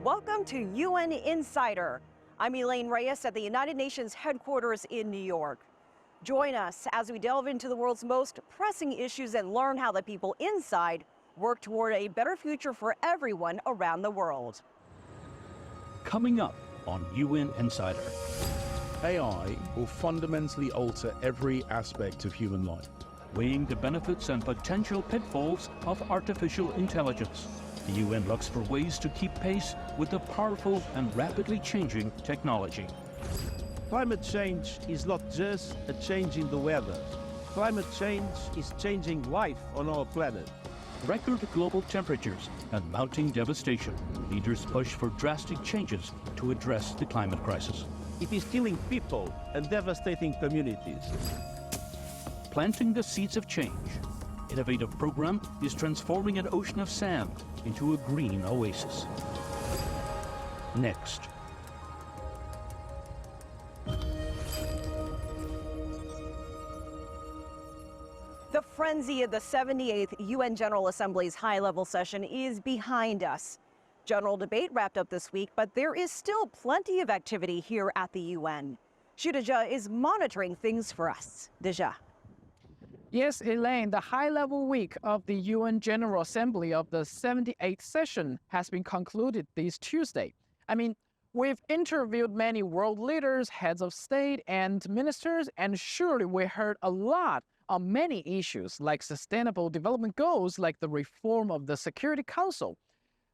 Welcome to UN Insider. I'm Elaine Reyes at the United Nations headquarters in New York. Join us as we delve into the world's most pressing issues and learn how the people inside work toward a better future for everyone around the world. Coming up on UN Insider. AI will fundamentally alter every aspect of human life. Weighing the benefits and potential pitfalls of artificial intelligence. The UN looks for ways to keep pace with the powerful and rapidly changing technology. Climate change is not just a change in the weather. Climate change is changing life on our planet. Record global temperatures and mounting devastation. Leaders push for drastic changes to address the climate crisis. It is killing people and devastating communities. Planting the seeds of change. Innovative program is transforming an ocean of sand into a green oasis. Next. The frenzy of the 78th UN General Assembly's high-level session is behind us. General debate wrapped up this week, but there is still plenty of activity here at the UN. Xu Deja is monitoring things for us. Deja. Yes, Elaine, the high-level week of the UN General Assembly of the 78th session has been concluded this Tuesday. We've interviewed many world leaders, heads of state, and ministers, and surely we heard a lot on many issues like sustainable development goals, like the reform of the Security Council.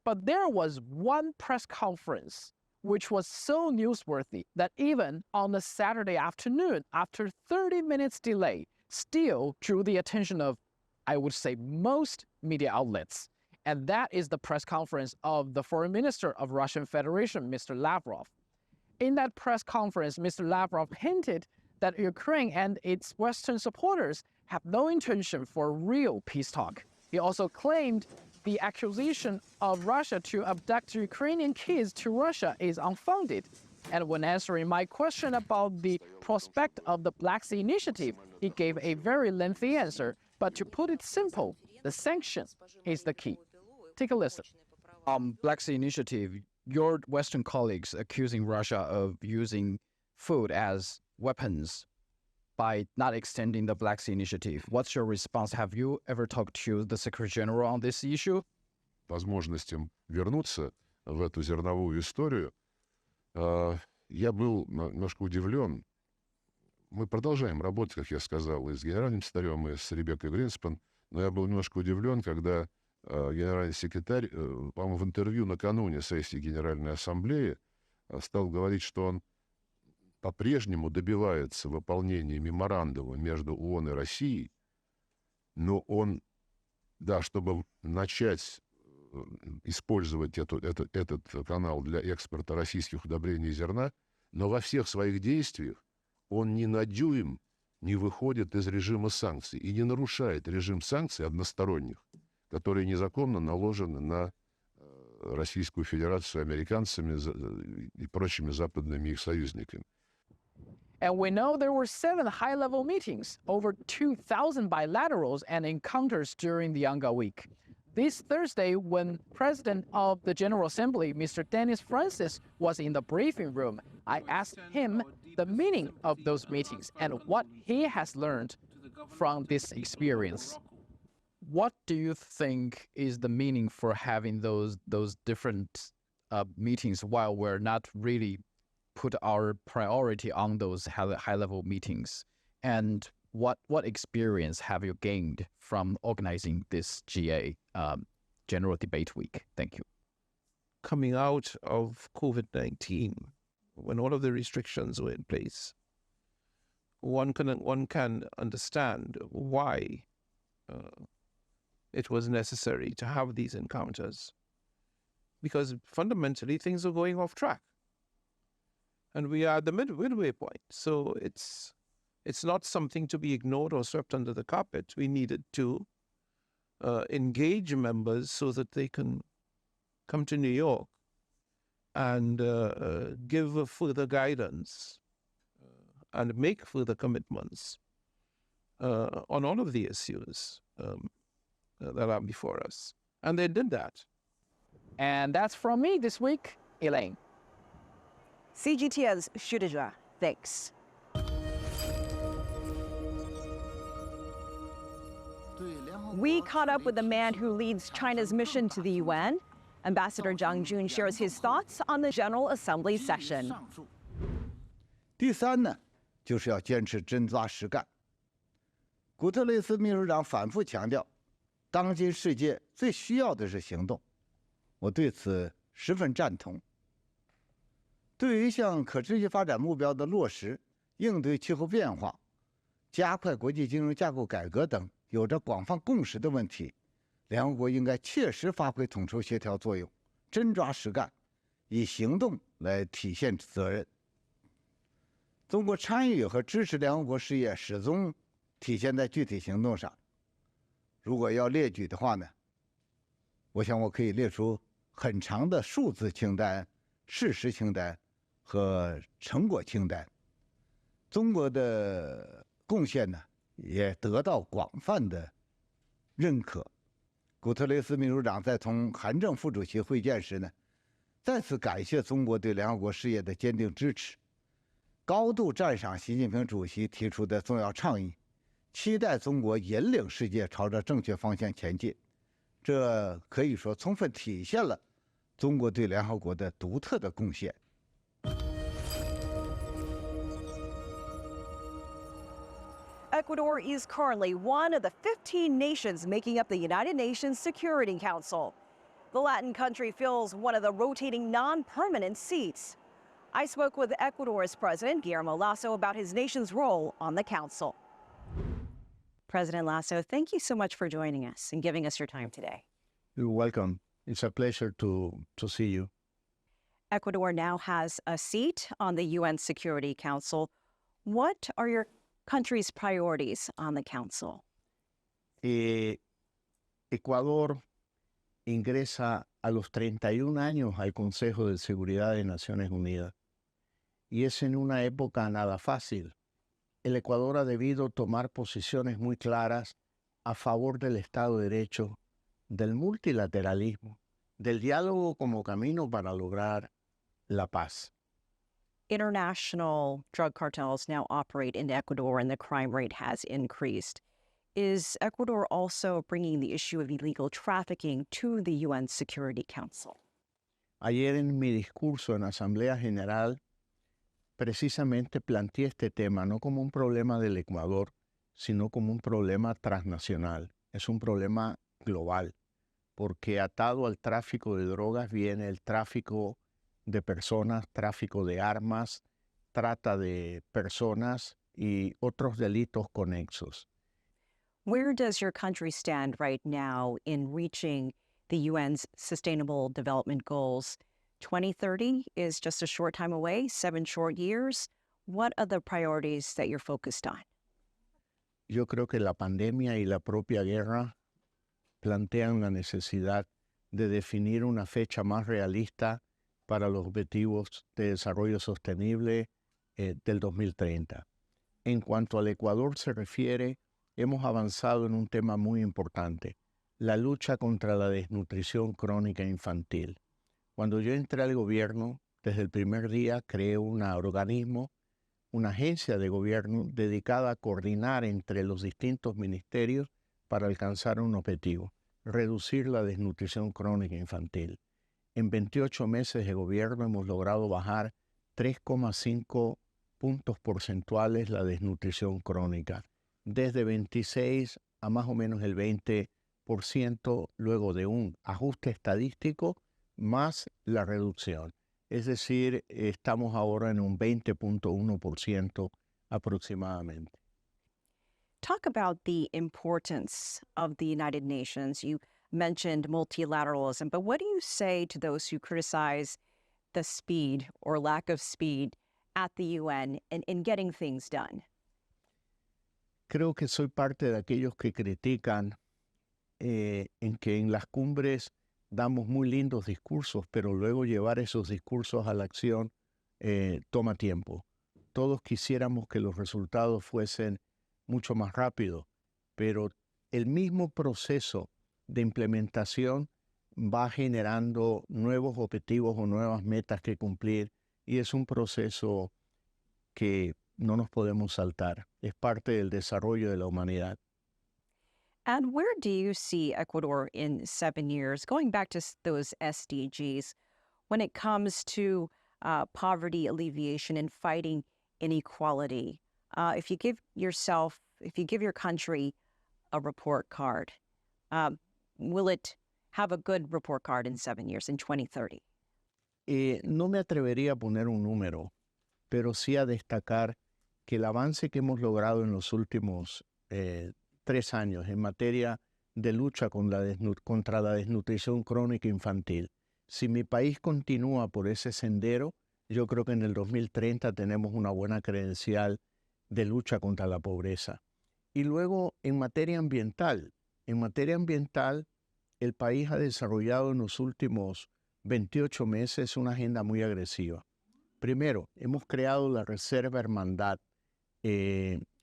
But there was one press conference which was so newsworthy that even on a Saturday afternoon, after 30 minutes delay, still drew the attention of, I would say, most media outlets. And that is the press conference of the Foreign Minister of Russian Federation, Mr. Lavrov. In that press conference, Mr. Lavrov hinted that Ukraine and its Western supporters have no intention for real peace talk. He also claimed the accusation of Russia to abduct Ukrainian kids to Russia is unfounded. And when answering my question about the prospect of the Black Sea Initiative, he gave a very lengthy answer. But to put it simple, the sanction is the key. Take a listen. Black Sea Initiative, your Western colleagues accusing Russia of using food as weapons by not extending the Black Sea Initiative. What's your response? Have you ever talked to the Secretary General on this issue? Возможностям вернуться в эту зерновую историю, я был немножко удивлен. Мы продолжаем работать, как я сказал, и с генеральным секретарем, и с Ребеккой Гринспен, но я был немножко удивлен, когда генеральный секретарь, по-моему, в интервью накануне сессии Генеральной Ассамблеи стал говорить, что он по-прежнему добивается выполнения меморандума между ООН и Россией, но он, да, чтобы начать использовать этот канал для экспорта российских удобрений и зерна, но во всех своих действиях он ни на дюйм не выходит из режима санкций и не нарушает режим санкций односторонних, которые незаконно наложены на Российскую Федерацию американцами и прочими западными их союзниками. And we know there were 7 high-level meetings, over 2,000 bilaterals and encounters during the Yanga week. This Thursday, when President of the General Assembly, Mr. Dennis Francis, was in the briefing room, I asked him the meaning of those meetings and what he has learned from this experience. What do you think is the meaning for having those different meetings while we're not really put our priority on those high-level meetings? And what experience have you gained from organizing this GA General Debate Week? Thank you. Coming out of COVID-19, when all of the restrictions were in place, one can understand why it was necessary to have these encounters, because fundamentally things are going off track. And we are at the midway point. So it's not something to be ignored or swept under the carpet. We needed to engage members so that they can come to New York and give further guidance and make further commitments on all of the issues that are before us. And they did that. And that's from me this week. Elaine. CGTN's Shudija, thanks. We caught up with the man who leads China's mission to the UN. Ambassador Zhang Jun shares his thoughts on the General Assembly session. 第三呢，就是要坚持真抓实干。古特雷斯秘书长反复强调，当今世界最需要的是行动，我对此十分赞同。对于向可持续发展目标的落实、应对气候变化、加快国际金融架构改革等有着广泛共识的问题，联合国应该切实发挥统筹协调作用，真抓实干，以行动来体现责任。中国参与和支持联合国事业始终体现在具体行动上。如果要列举的话呢，我想我可以列出很长的数字清单、事实清单和成果清单。中国的贡献呢，也得到广泛的认可。古特雷斯秘书长在同韩正副主席会见时呢，再次感谢中国对联合国事业的坚定支持，高度赞赏习近平主席提出的重要倡议，期待中国引领世界朝着正确方向前进。这可以说充分体现了中国对联合国的独特的贡献。Ecuador is currently one of the 15 nations making up the United Nations Security Council. The Latin country fills one of the rotating non-permanent seats. I spoke with Ecuador's President Guillermo Lasso about his nation's role on the council. President Lasso, thank you so much for joining us and giving us your time today. You're welcome. It's a pleasure to see you. Ecuador now has a seat on the UN Security Council. What are your country's priorities on the council? Ecuador ingresa a los 31 años al Consejo de Seguridad de Naciones Unidas y es en una época nada fácil. El Ecuador ha debido tomar posiciones muy claras a favor del Estado de Derecho, del multilateralismo, del diálogo como camino para lograr la paz. International drug cartels now operate in Ecuador and the crime rate has increased. Is Ecuador also bringing the issue of illegal trafficking to the UN Security Council? Ayer en mi discurso en la Asamblea General precisamente planteé este tema no como un problema del Ecuador, sino como un problema transnacional. Es un problema global, porque atado al tráfico de drogas viene el tráfico de personas, tráfico de armas, trata de personas y otros delitos conexos. Where does your country stand right now in reaching the UN's Sustainable Development Goals? 2030 is just a short time away, 7 short years. What are the priorities that you're focused on? Yo creo que la pandemia y la propia guerra plantean la necesidad de definir una fecha más realista para los objetivos de desarrollo sostenible del 2030. En cuanto al Ecuador se refiere, hemos avanzado en un tema muy importante, la lucha contra la desnutrición crónica infantil. Cuando yo entré al gobierno, desde el primer día creé un organismo, una agencia de gobierno dedicada a coordinar entre los distintos ministerios para alcanzar un objetivo, reducir la desnutrición crónica infantil. En 28 meses de gobierno hemos logrado bajar 3,5 puntos porcentuales la desnutrición crónica, desde 26 a más o menos el 20%, luego de un ajuste estadístico más la reducción. Es decir, estamos ahora en un 20.1% aproximadamente. Talk about the importance of the United Nations. You mentioned multilateralism, but what do you say to those who criticize the speed or lack of speed at the UN in getting things done? Creo que soy parte de aquellos que critican en que en las cumbres damos muy lindos discursos, pero luego llevar esos discursos a la acción toma tiempo. Todos quisiéramos que los resultados fuesen mucho más rápidos, pero el mismo proceso de implementación va generando nuevos objetivos o nuevas metas que cumplir y es un proceso que no nos podemos saltar. Es parte del desarrollo de la humanidad. And where do you see Ecuador in 7 years, going back to those SDGs, when it comes to poverty alleviation and fighting inequality? If you give your country a report card, will it have a good report card in 7 years, in 2030? No me atrevería a poner un número, pero sí a destacar que el avance que hemos logrado en los últimos 3 años en materia de lucha contra la desnutrición crónica infantil, si mi país continúa por ese sendero, yo creo que en el 2030 tenemos una buena credencial de lucha contra la pobreza. Y luego, en materia ambiental, el país ha desarrollado en los últimos 28 meses una agenda muy agresiva. Primero, hemos creado la Reserva Hermandad,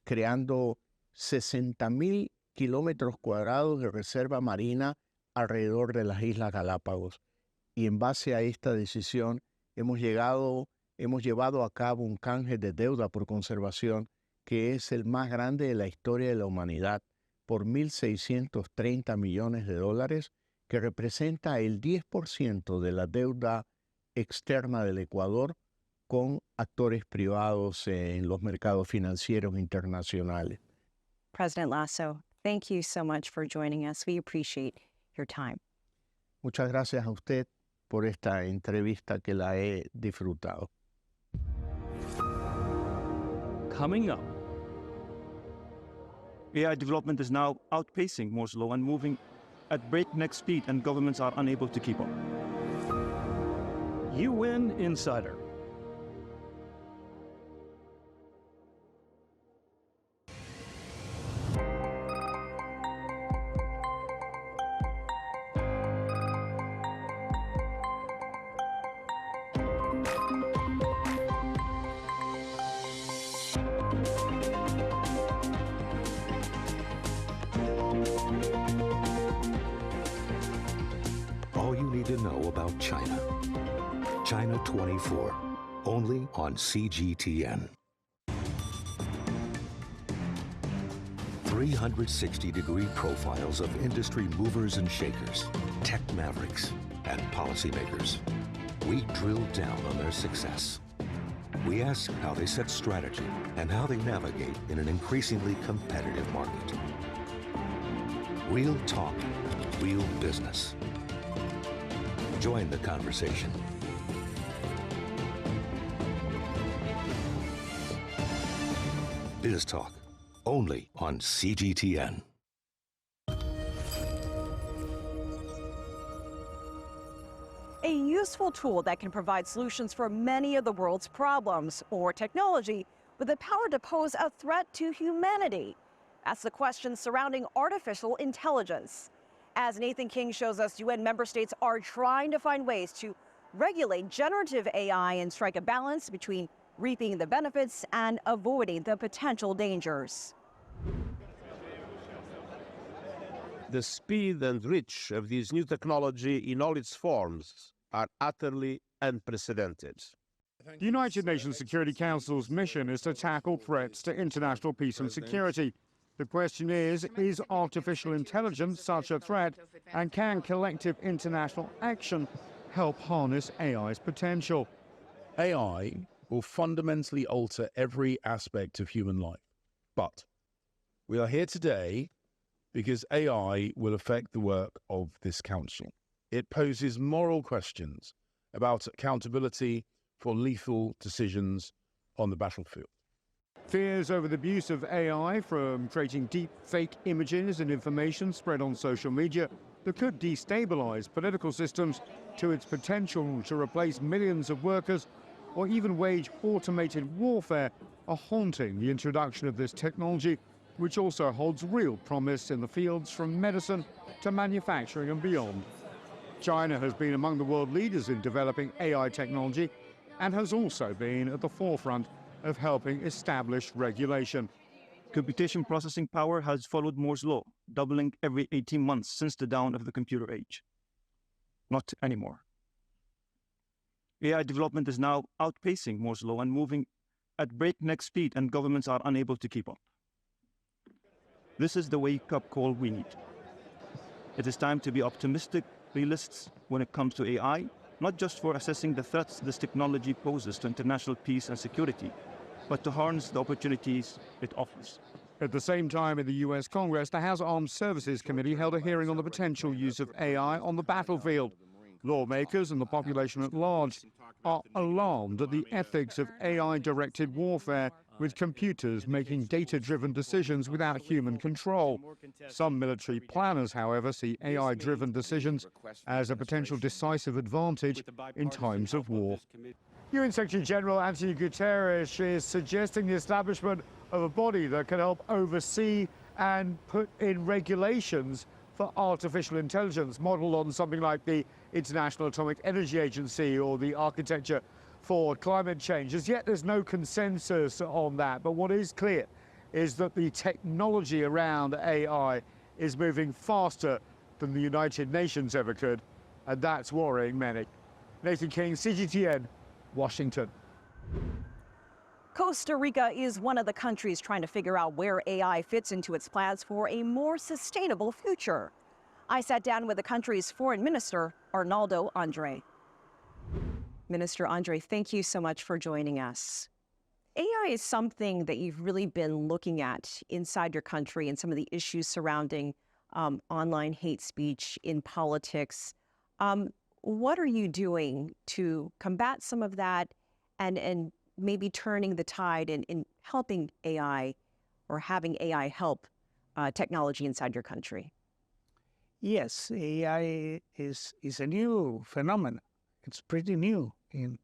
creando 60,000 kilómetros cuadrados de reserva marina alrededor de las Islas Galápagos. Y en base a esta decisión, hemos llevado a cabo un canje de deuda por conservación que es el más grande de la historia de la humanidad, por 1.630 millones de dólares, que representa el 10% de la deuda externa del Ecuador con actores privados en los mercados financieros internacionales. President Lasso, thank you so much for joining us. We appreciate your time. Muchas gracias a usted por esta entrevista que la he disfrutado. Coming up, AI development is now outpacing Moore's law and moving at breakneck speed, and governments are unable to keep up. UN Insider. All you need to know about China. China 24, only on CGTN. 360-degree profiles of industry movers and shakers, tech mavericks, and policymakers. We drill down on their success. We ask how they set strategy and how they navigate in an increasingly competitive market. Real talk, real business. Join the conversation. Biz Talk, only on CGTN. A useful tool that can provide solutions for many of the world's problems, or technology with the power to pose a threat to humanity. That's the question surrounding artificial intelligence. As Nathan King shows us, UN member states are trying to find ways to regulate generative AI and strike a balance between reaping the benefits and avoiding the potential dangers. The speed and reach of this new technology in all its forms are utterly unprecedented. The United Nations Security Council's mission is to tackle threats to international peace and security. The question is artificial intelligence such a threat, and can collective international action help harness AI's potential? AI will fundamentally alter every aspect of human life. But we are here today because AI will affect the work of this council. It poses moral questions about accountability for lethal decisions on the battlefield. Fears over the abuse of AI, from creating deep fake images and information spread on social media that could destabilize political systems, to its potential to replace millions of workers or even wage automated warfare, are haunting the introduction of this technology, which also holds real promise in the fields from medicine to manufacturing and beyond. China has been among the world leaders in developing AI technology and has also been at the forefront of helping establish regulation. Computation processing power has followed Moore's law, doubling every 18 months since the dawn of the computer age. Not anymore. AI development is now outpacing Moore's law and moving at breakneck speed, and governments are unable to keep up. This is the wake-up call we need. It is time to be optimistic realists when it comes to AI, not just for assessing the threats this technology poses to international peace and security, but to harness the opportunities it offers. At the same time, in the US Congress, the House Armed Services Committee held a hearing on the potential use of AI on the battlefield. Lawmakers and the population at large are alarmed at the ethics of AI-directed warfare, with computers making data-driven decisions without human control. Some military planners, however, see AI-driven decisions as a potential decisive advantage in times of war. UN Secretary General Antonio Guterres is suggesting the establishment of a body that can help oversee and put in regulations for artificial intelligence, modeled on something like the International Atomic Energy Agency or the Architecture for Climate Change. As yet, there's no consensus on that, but what is clear is that the technology around AI is moving faster than the United Nations ever could, and that's worrying many. Nathan King, CGTN, Washington. Costa Rica is one of the countries trying to figure out where AI fits into its plans for a more sustainable future. I sat down with the country's foreign minister, Arnaldo Andre. Minister Andre, thank you so much for joining us. AI is something that you've really been looking at inside your country and some of the issues surrounding online hate speech in politics. What are you doing to combat some of that and maybe turning the tide in helping AI or having AI help technology inside your country? Yes, AI is a new phenomenon. It's pretty new in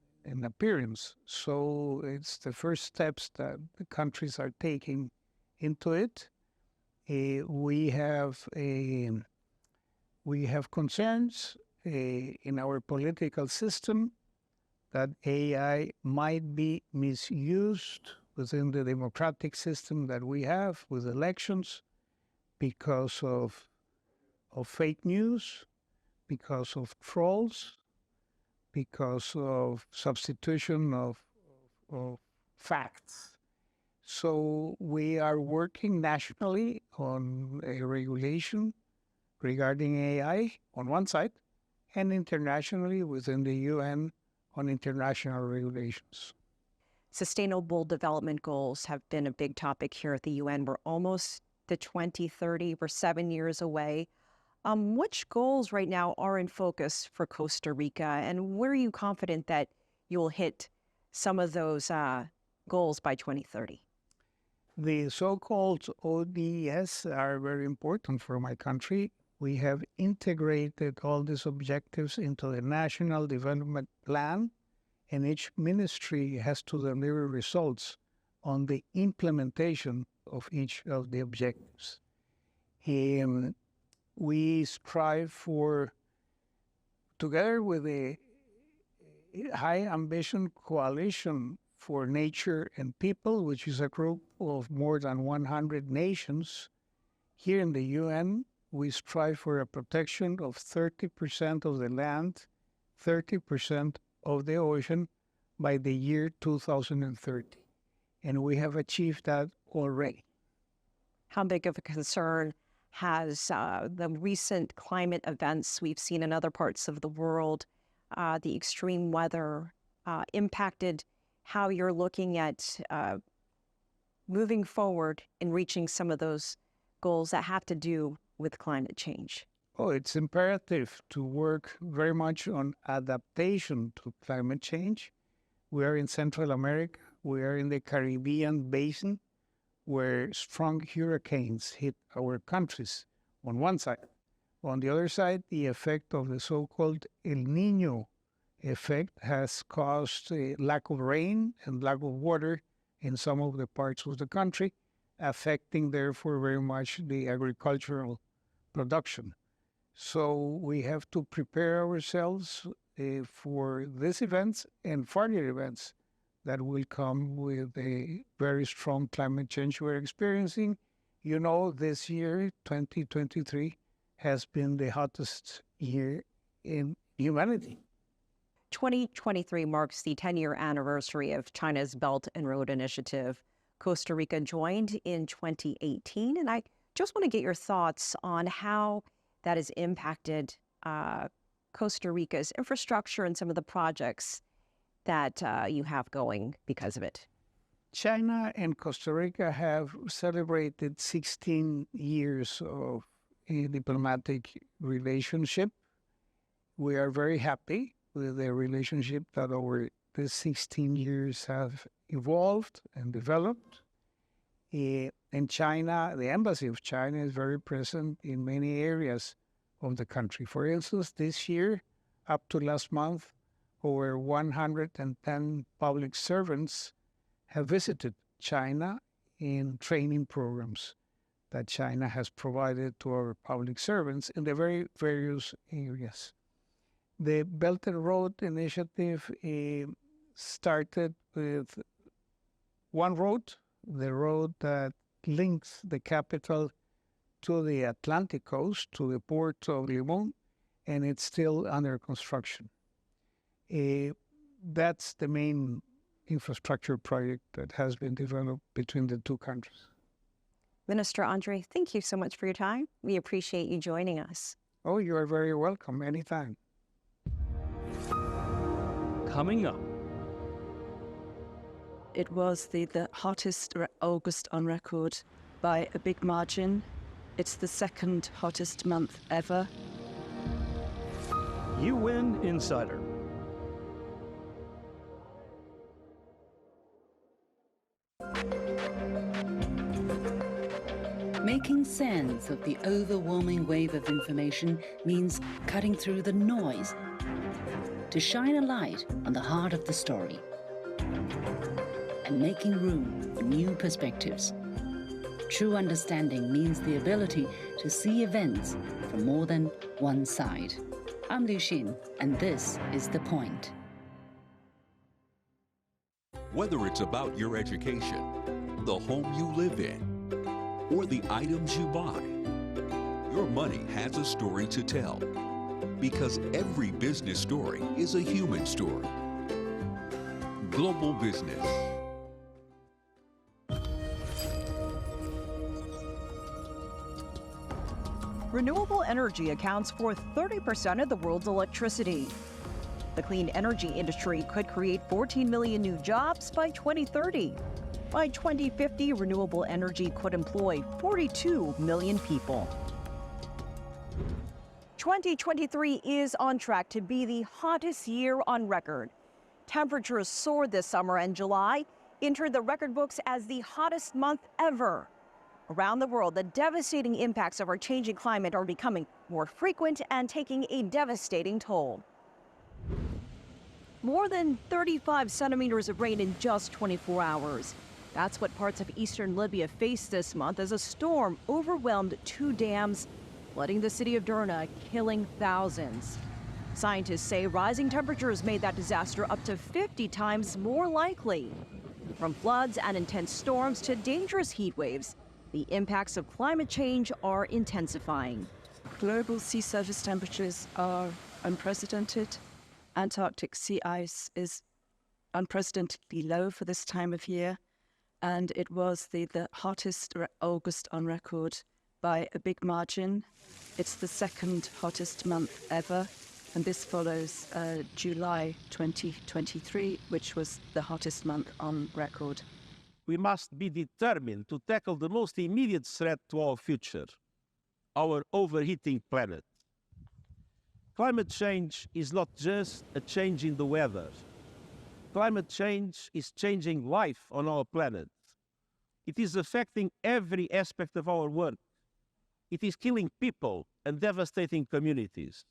appearance. So it's the first steps that the countries are taking into it. We have concerns in our political system that AI might be misused within the democratic system that we have with elections because of fake news, because of trolls, because of substitution of facts. So we are working nationally on a regulation regarding AI on one side, and internationally within the UN on international regulations. Sustainable development goals have been a big topic here at the UN. We're almost to 2030. We're 7 years away. Which goals right now are in focus for Costa Rica, and where are you confident that you'll hit some of those goals by 2030? The so-called ODS are very important for my country. We have integrated all these objectives into the National Development Plan, and each ministry has to deliver results on the implementation of each of the objectives. We strive for, together with the High Ambition Coalition for Nature and People, which is a group of more than 100 nations, here in the UN, we strive for a protection of 30% of the land, 30% of the ocean by the year 2030. And we have achieved that already. How big of a concern has the recent climate events we've seen in other parts of the world, the extreme weather, impacted how you're looking at moving forward in reaching some of those goals that have to do with climate change? Oh, it's imperative to work very much on adaptation to climate change. We are in Central America. We are in the Caribbean basin, where strong hurricanes hit our countries on one side. On the other side, the effect of the so-called El Niño effect has caused a lack of rain and lack of water in some of the parts of the country, affecting therefore very much the agricultural production. So we have to prepare ourselves for these events and further events that will come with a very strong climate change we're experiencing. You know, this year, 2023, has been the hottest year in humanity. 2023 marks the 10-year anniversary of China's Belt and Road Initiative. Costa Rica joined in 2018, and I just want to get your thoughts on how that has impacted Costa Rica's infrastructure and some of the projects that you have going because of it. China and Costa Rica have celebrated 16 years of a diplomatic relationship. We are very happy with the relationship that over the 16 years have evolved and developed. And China, the Embassy of China is very present in many areas of the country. For instance, this year, up to last month, over 110 public servants have visited China in training programs that China has provided to our public servants in the very various areas. The Belt and Road Initiative started with one road, the road that links the capital to the Atlantic coast, to the port of Limon, and it's still under construction. That's the main infrastructure project that has been developed between the two countries. Minister Andre, thank you so much for your time. We appreciate you joining us. Oh, you are very welcome anytime. Coming up. It was the hottest August on record by a big margin. It's the second hottest month ever. UN Insider. Making sense of the overwhelming wave of information means cutting through the noise to shine a light on the heart of the story and making room for new perspectives. True understanding means the ability to see events from more than one side. I'm Liu Xin, and this is The Point. Whether it's about your education, the home you live in, or the items you buy, your money has a story to tell. Because every business story is a human story. Global Business. Renewable energy accounts for 30% of the world's electricity. The clean energy industry could create 14 million new jobs by 2030. By 2050, renewable energy could employ 42 million people. 2023 is on track to be the hottest year on record. Temperatures soared this summer, and July entered the record books as the hottest month ever. Around the world, the devastating impacts of our changing climate are becoming more frequent and taking a devastating toll. More than 35 centimeters of rain in just 24 hours. That's what parts of eastern Libya faced this month as a storm overwhelmed two dams, flooding the city of Derna, killing thousands. Scientists say rising temperatures made that disaster up to 50 times more likely. From floods and intense storms to dangerous heat waves, the impacts of climate change are intensifying. Global sea surface temperatures are unprecedented. Antarctic sea ice is unprecedentedly low for this time of year, and it was the hottest August on record by a big margin. It's the second hottest month ever, and this follows July 2023, which was the hottest month on record. We must be determined to tackle the most immediate threat to our future, our overheating planet. Climate change is not just a change in the weather. Climate change is changing life on our planet. It is affecting every aspect of our work. It is killing people and devastating communities.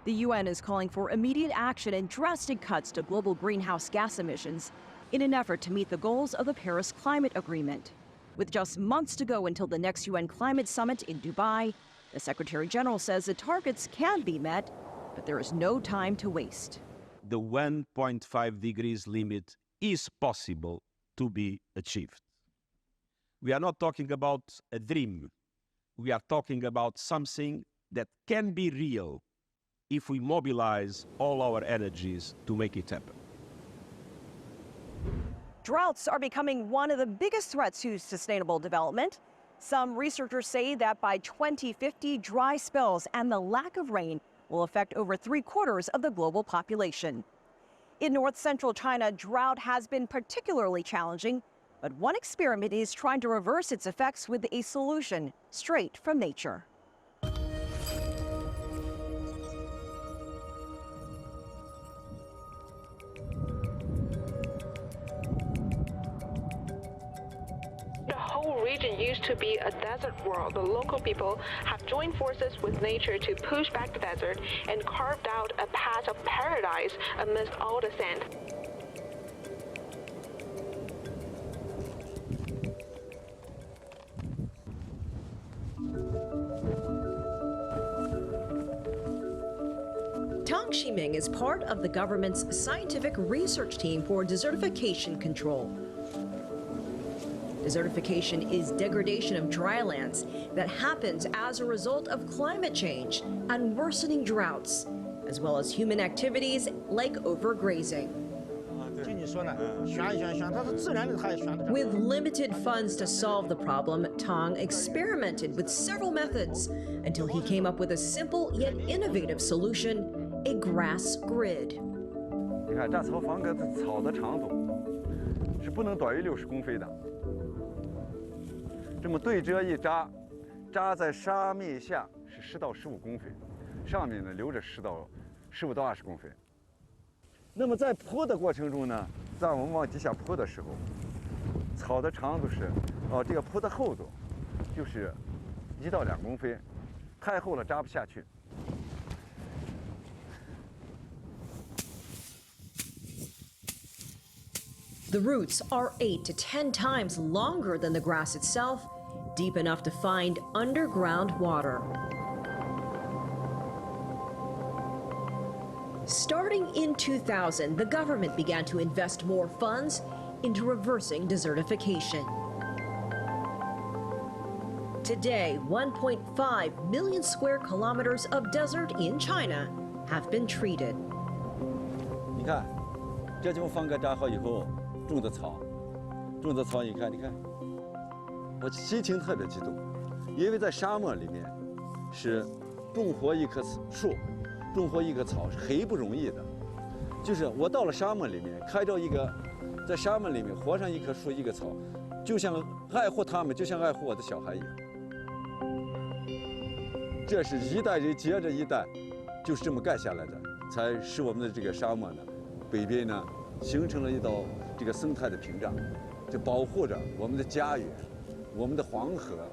The UN is calling for immediate action and drastic cuts to global greenhouse gas emissions in an effort to meet the goals of the Paris Climate Agreement. With just months to go until the next UN Climate Summit in Dubai, the Secretary General says the targets can be met, but there is no time to waste. The 1.5 degrees limit is possible to be achieved. We are not talking about a dream. We are talking about something that can be real if we mobilize all our energies to make it happen. Droughts are becoming one of the biggest threats to sustainable development. Some researchers say that by 2050, dry spells and the lack of rain will affect over 3/4 of the global population. In north-central China, drought has been particularly challenging, but one experiment is trying to reverse its effects with a solution straight from nature. The whole region used to be a desert world. The local people have joined forces with nature to push back the desert and carved out a path of paradise amidst all the sand. Tang Ximing is part of the government's scientific research team for desertification control. Desertification is degradation of drylands that happens as a result of climate change and worsening droughts, as well as human activities like overgrazing. With limited funds to solve the problem, Tang experimented with several methods until he came up with a simple yet innovative solution, a grass grid. 你看，这草房格的草的长度是不能短于60公分的。这么对折一扎，扎在沙面下是10到15公分，上面呢留着15到20公分。那么在铺的过程中呢，在我们往底下铺的时候，草的长度是，这个铺的厚度就是1到2公分，太厚了扎不下去。 The roots are 8 to 10 times longer than the grass itself, deep enough to find underground water. Starting in 2000, the government began to invest more funds into reversing desertification. Today, 1.5 million square kilometers of desert in China have been treated. 你看，这地方房格扎好以后。 种的草，你看，我心情特别激动，因为在沙漠里面，是种活一棵树，种活一棵草是很不容易的。就是我到了沙漠里面，看到一个，在沙漠里面活上一棵树一个草，就像爱护它们，就像爱护我的小孩一样。这是一代人接着一代，就是这么干下来的，才使我们的这个沙漠呢，北边呢形成了一道。 这个生态的屏障，就保护着我们的家园、我们的黄河，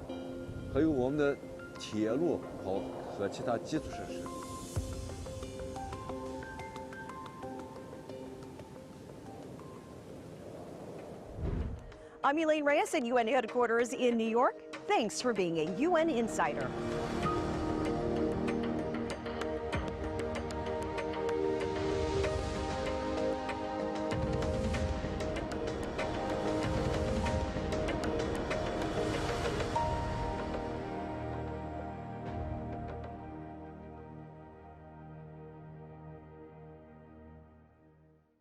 还有我们的铁路和其他基础设施。I'm Elaine Reyes at UN headquarters in New York. Thanks for being a UN Insider.